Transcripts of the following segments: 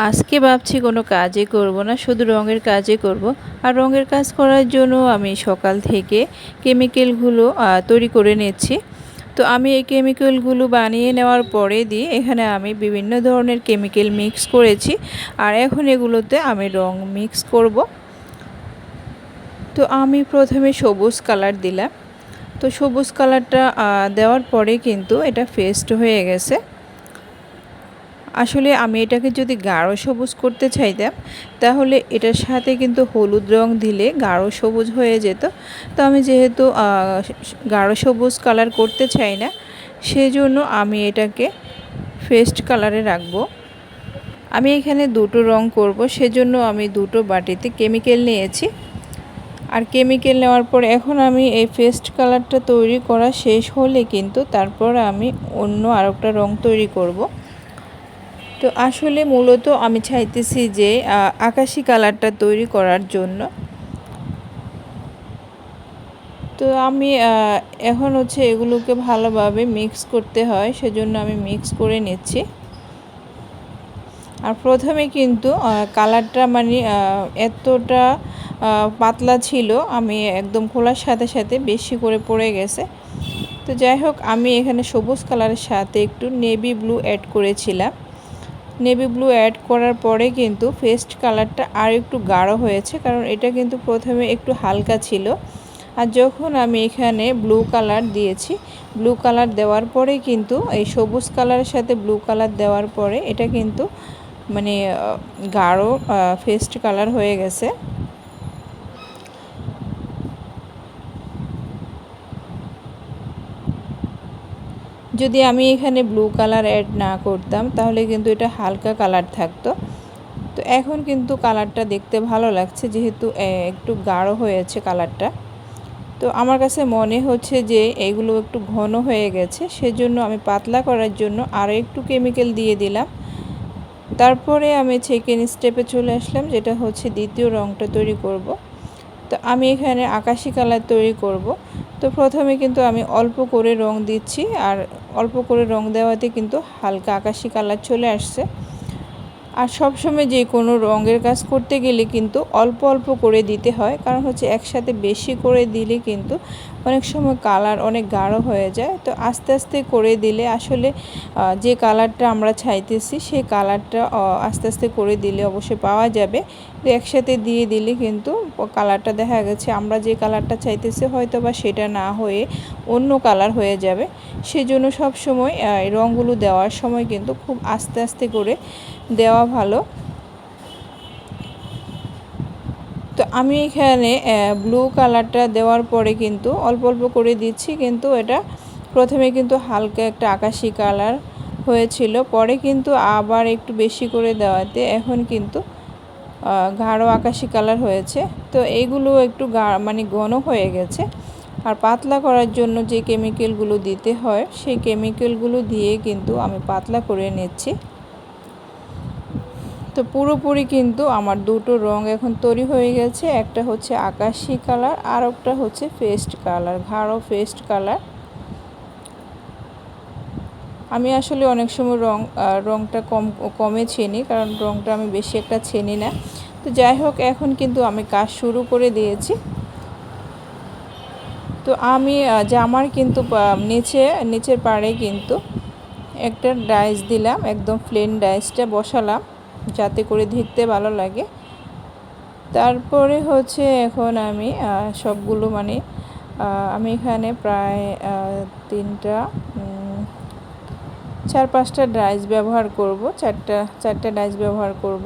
আজকে ভাবছি কোনো কাজই করব না, শুধু রঙের কাজই করব। আর রঙের কাজ করার জন্য আমি সকাল থেকে কেমিক্যালগুলো তৈরি করে নিচ্ছি। তো আমি এই কেমিক্যালগুলো বানিয়ে নেওয়ার পরে দিয়ে এখানে আমি বিভিন্ন ধরনের কেমিক্যাল মিক্স করেছি। আর এখন এগুলোতে আমি রং মিক্স করব। তো আমি প্রথমে সবুজ কালার দিলাম। তো সবুজ কালারটা দেওয়ার পরে কিন্তু এটা ফেস্ট হয়ে গেছে। আসলে আমি এটাকে যদি গাঢ় সবুজ করতে চাইতাম তাহলে এটার সাথে কিন্তু হলুদ রং দিলে গাঢ় সবুজ হয়ে যেত। তো আমি যেহেতু গাঢ় সবুজ কালার করতে চাই না, সেজন্য আমি এটাকে ফেস্ট কালারে রাখবো। আমি এখানে দুটো রং করব, সেজন্য আমি দুটো বাটিতে কেমিক্যাল নিয়েছি। আর কেমিক্যাল নেওয়ার পর এখন আমি এই ফেস্ট কালারটা তৈরি করা শেষ হলে কিন্তু তারপর আমি অন্য আরেকটা রং তৈরি করব। তো আসলে মূলত আমি চাইতেছি যে আকাশি কালারটা তৈরি করার জন্য। তো আমি এখন হচ্ছে এগুলোকে ভালোভাবে মিক্স করতে হয়, সেজন্য আমি মিক্স করে নিচ্ছি। আর প্রথমে কিন্তু কালারটা মানে এতটা পাতলা ছিল, আমি একদম খোলার সাথে সাথে বেশি করে পড়ে গেছে। তো যাই হোক, আমি এখানে সবুজ কালারের সাথে একটু নেভি ব্লু অ্যাড করেছিলাম। নেভি ব্লু অ্যাড করার পরে কিন্তু ফেস্ট কালারটা আর একটু গাঢ় হয়েছে, কারণ এটা কিন্তু প্রথমে একটু হালকা ছিল। আর যখন আমি এখানে ব্লু কালার দিয়েছি, ব্লু কালার দেওয়ার পরে কিন্তু এই সবুজ কালারের সাথে ব্লু কালার দেওয়ার পরে এটা কিন্তু মানে গাঢ় ফেস্ট কালার হয়ে গেছে। যদি আমি এখানে ব্লু কালার অ্যাড না করতাম তাহলে কিন্তু এটা হালকা কালার থাকতো। তো এখন কিন্তু কালারটা দেখতে ভালো লাগছে, যেহেতু একটু গাঢ় হয়েছে কালারটা। তো আমার কাছে মনে হচ্ছে যে এগুলো একটু ঘন হয়ে গেছে, সেজন্য আমি পাতলা করার জন্য আরও একটু কেমিক্যাল দিয়ে দিলাম। তারপরে আমি সেকেন্ড স্টেপে চলে আসলাম, যেটা হচ্ছে দ্বিতীয় রঙটা তৈরি করব। তো আমি এখানে আকাশি কালার তৈরি করব। তো প্রথমে কিন্তু আমি অল্প করে রং দিচ্ছি, আর অল্প করে রং দেওয়াতে কিন্তু হালকা আকাশি কালার চলে আসছে। আর সবসময় যে কোনো রঙের কাজ করতে গেলে কিন্তু অল্প অল্প করে দিতে হয়, কারণ হচ্ছে একসাথে বেশি করে দিলে কিন্তু অনেক সময় কালার অনেক গাঢ় হয়ে যায়। তো আস্তে আস্তে করে দিলে আসলে যে কালারটা আমরা চাইতেছি সেই কালারটা আস্তে আস্তে করে দিলে অবশ্যই পাওয়া যাবে। তো একসাথে দিয়ে দিলে কিন্তু কালারটা দেখা গেছে আমরা যে কালারটা চাইতেছি হয়তো বা সেটা না হয়ে অন্য কালার হয়ে যাবে। সেজন্য সব সময় রঙগুলো দেওয়ার সময় কিন্তু খুব আস্তে আস্তে করে দেওয়া ভালো। তো আমি এখানে ব্লু কালারটা দেওয়ার পরে কিন্তু অল্প অল্প করে দিচ্ছি, কিন্তু এটা প্রথমে কিন্তু হালকা একটা আকাশি কালার হয়েছিল, পরে কিন্তু আবার একটু বেশি করে দেওয়াতে এখন কিন্তু গাঢ় আকাশি কালার হয়েছে। তো এইগুলো একটু মানে ঘন হয়ে গেছে। আর পাতলা করার জন্য যে কেমিক্যালগুলো দিতে হয় সেই কেমিক্যালগুলো দিয়ে কিন্তু আমি পাতলা করে নিচ্ছি। তো পুরোপুরি কিন্তু আমার দুটো রং এখন তৈরি হয়ে গেছে, একটা হচ্ছে আকাশি কালার আর একটা হচ্ছে ফেস্ট কালার, গাঢ় ফেস্ট কালার। আমি আসলে অনেক সময় রংটা কমে ছেনি, কারণ রংটা আমি বেশি একটা ছেনি না। তো যাই হোক, এখন কিন্তু আমি কাজ শুরু করে দিয়েছি। তো আমি জামার কিন্তু নিচের পাড়ে কিন্তু একটা ডাইস দিলাম, একদম প্লেন ডাইসটা বসালাম যাতে করে দেখতে ভালো লাগে। তারপরে হচ্ছে এখন আমি সবগুলো মানে আমি এখানে প্রায় 4-5টা ডাইস ব্যবহার করব, চারটা ডাইস ব্যবহার করব।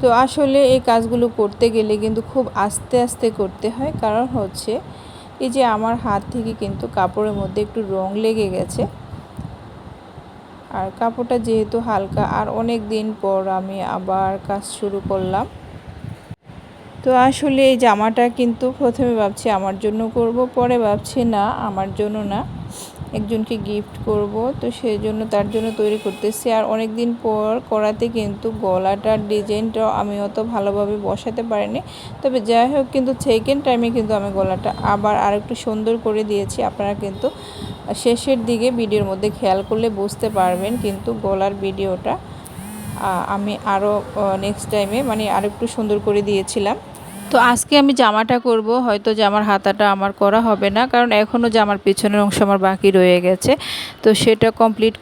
তো আসলে এই কাজগুলো করতে গেলে কিন্তু খুব আস্তে আস্তে করতে হয়, কারণ হচ্ছে এই যে আমার হাত থেকে কিন্তু কাপড়ের মধ্যে একটু রং লেগে গেছে। আর কাপড়টা যেহেতু হালকা, আর অনেক দিন পর আমি আবার কাজ শুরু করলাম। তো আসলে এই জামাটা কিন্তু প্রথমে ভাবছি আমার জন্য করব, পরে ভাবছি না আমার জন্য না, একজনকে গিফট করব। তো সেই জন্য তার জন্য তৈরি করতেছি। আর অনেক দিন পর করাতে কিন্তু গলাটার ডিজাইনটাও আমি অত ভালোভাবে বসাতে পারিনি। তবে যাই হোক, কিন্তু সেকেন্ড টাইমে কিন্তু আমি গলাটা আবার আরেকটু সুন্দর করে দিয়েছি। আপনারা কিন্তু শেষের দিকে ভিডিওর মধ্যে খেয়াল করলে বুঝতে পারবেন কিন্তু গলার ভিডিওটা আমি আরও নেক্সট টাইমে মানে আরও একটু সুন্দর করে দিয়েছিলাম। তো আজকে আমি জামাটা করব, হয়তো জামার হাতাটা আমার করা হবে না, কারণ এখনও জামার পেছনের অংশ আমার বাকি রয়ে গেছে। তো সেটা কমপ্লিট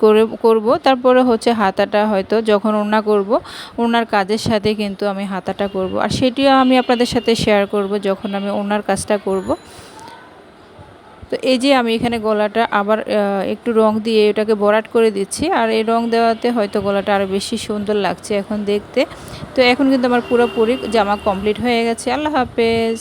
করব, তারপরে হচ্ছে হাতাটা হয়তো যখন ওড়না করব, ওড়নার কাজের সাথে কিন্তু আমি হাতাটা করব, আর সেটিও আমি আপনাদের সাথে শেয়ার করব যখন আমি ওড়নার কাজটা করব। তো এই যে আমি এখানে গলাটা আবার একটু রং দিয়ে এটাকে ভরাট করে দিচ্ছি, আর এই রং দেওয়াতে হয়তো গলাটা আরও বেশি সুন্দর লাগছে এখন দেখতে। তো এখন কিন্তু আমার পুরোপুরি জামা কমপ্লিট হয়ে গেছে। আল্লাহ হাফেজ।